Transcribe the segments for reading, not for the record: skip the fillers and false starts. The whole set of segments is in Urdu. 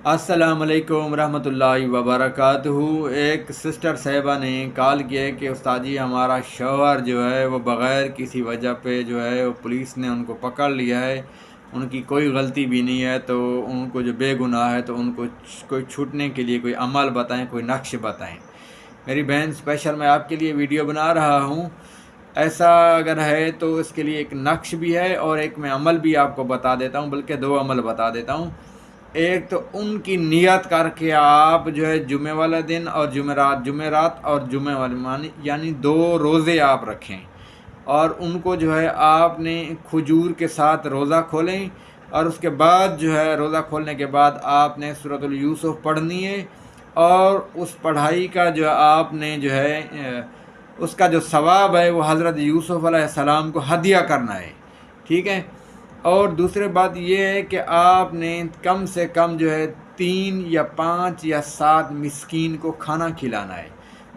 السلام علیکم ورحمۃ اللہ وبرکاتہ۔ ایک سسٹر صاحبہ نے کال کیا کہ استاد جی ہمارا شوہر جو ہے وہ بغیر کسی وجہ پہ جو ہے وہ پولیس نے ان کو پکڑ لیا ہے، ان کی کوئی غلطی بھی نہیں ہے، تو ان کو جو بے گناہ ہے تو ان کو کوئی چھوٹنے کے لیے کوئی عمل بتائیں، کوئی نقش بتائیں۔ میری بہن اسپیشل میں آپ کے لیے ویڈیو بنا رہا ہوں، ایسا اگر ہے تو اس کے لیے ایک نقش بھی ہے اور ایک میں عمل بھی آپ کو بتا دیتا ہوں، بلکہ دو عمل بتا دیتا ہوں۔ ایک تو ان کی نیت کر کے آپ جو ہے جمعہ والا دن اور جمعرات اور جمعہ والے یعنی 2 روزے آپ رکھیں، اور ان کو جو ہے آپ نے کھجور کے ساتھ روزہ کھولیں، اور اس کے بعد جو ہے روزہ کھولنے کے بعد آپ نے سورۃ یوسف پڑھنی ہے، اور اس پڑھائی کا جو آپ نے جو ہے اس کا جو ثواب ہے وہ حضرت یوسف علیہ السلام کو ہدیہ کرنا ہے، ٹھیک ہے۔ اور دوسری بات یہ ہے کہ آپ نے کم سے کم جو ہے 3 یا 5 یا 7 مسکین کو کھانا کھلانا ہے،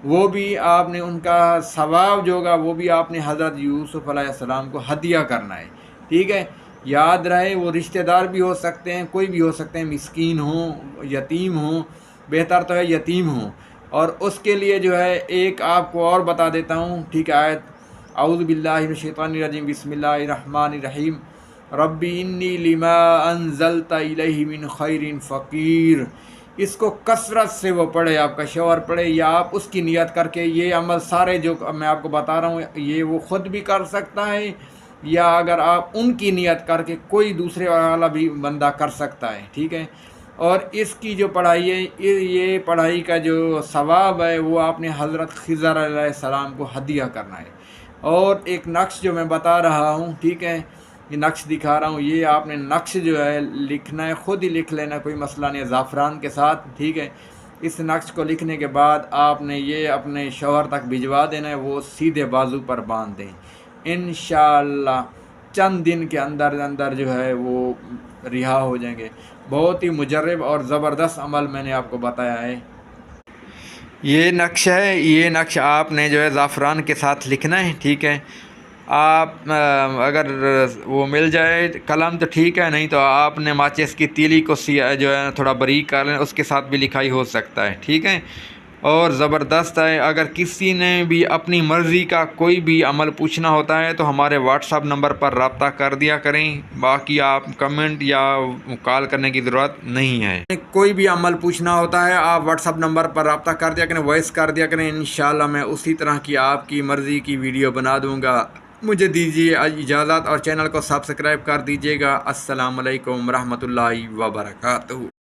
وہ بھی آپ نے ان کا ثواب جو ہوگا وہ بھی آپ نے حضرت یوسف علیہ السلام کو ہدیہ کرنا ہے، ٹھیک ہے۔ یاد رہے وہ رشتہ دار بھی ہو سکتے ہیں، کوئی بھی ہو سکتے ہیں، مسکین ہوں، یتیم ہوں، بہتر تو ہے یتیم ہوں۔ اور اس کے لیے جو ہے ایک آپ کو اور بتا دیتا ہوں، ٹھیک ہے۔ آیت اعوذ باللہ من الشیطان الرجیم، بسم اللہ الرحمن الرحیم، ربی انی لما انزلت الیہ من خیر فقیر۔ اس کو کثرت سے وہ پڑھے، آپ کا شوہر پڑھے یا آپ اس کی نیت کر کے، یہ عمل سارے جو میں آپ کو بتا رہا ہوں یہ وہ خود بھی کر سکتا ہے، یا اگر آپ ان کی نیت کر کے کوئی دوسرے والا بھی بندہ کر سکتا ہے، ٹھیک ہے۔ اور اس کی جو پڑھائی ہے، یہ پڑھائی کا جو ثواب ہے وہ آپ نے حضرت خضر علیہ السلام کو ہدیہ کرنا ہے۔ اور ایک نقش جو میں بتا رہا ہوں، ٹھیک ہے، یہ نقش دکھا رہا ہوں، یہ آپ نے نقش جو ہے لکھنا ہے، خود ہی لکھ لینا، کوئی مسئلہ نہیں ہے، زعفران کے ساتھ، ٹھیک ہے۔ اس نقش کو لکھنے کے بعد آپ نے یہ اپنے شوہر تک بھجوا دینا ہے، وہ سیدھے بازو پر باندھ دیں، انشاءاللہ چند دن کے اندر اندر جو ہے وہ رہا ہو جائیں گے۔ بہت ہی مجرب اور زبردست عمل میں نے آپ کو بتایا ہے۔ یہ نقش ہے، یہ نقش آپ نے جو ہے زعفران کے ساتھ لکھنا ہے، ٹھیک ہے۔ آپ اگر وہ مل جائے قلم تو ٹھیک ہے، نہیں تو آپ نے ماچس کی تیلی کو جو ہے تھوڑا باریک کر لیں، اس کے ساتھ بھی لکھائی ہو سکتا ہے، ٹھیک ہے۔ اور زبردست ہے۔ اگر کسی نے بھی اپنی مرضی کا کوئی بھی عمل پوچھنا ہوتا ہے تو ہمارے واٹس ایپ نمبر پر رابطہ کر دیا کریں، باقی آپ کمنٹ یا کال کرنے کی ضرورت نہیں ہے۔ کوئی بھی عمل پوچھنا ہوتا ہے آپ واٹس ایپ نمبر پر رابطہ کر دیا کریں، وائس کر دیا کریں، انشاءاللہ میں اسی طرح کی آپ کی مرضی کی ویڈیو بنا دوں گا۔ مجھے دیجیے اجازت اور چینل کو سبسکرائب کر دیجیے گا۔ السلام علیکم ورحمۃ اللہ وبرکاتہ۔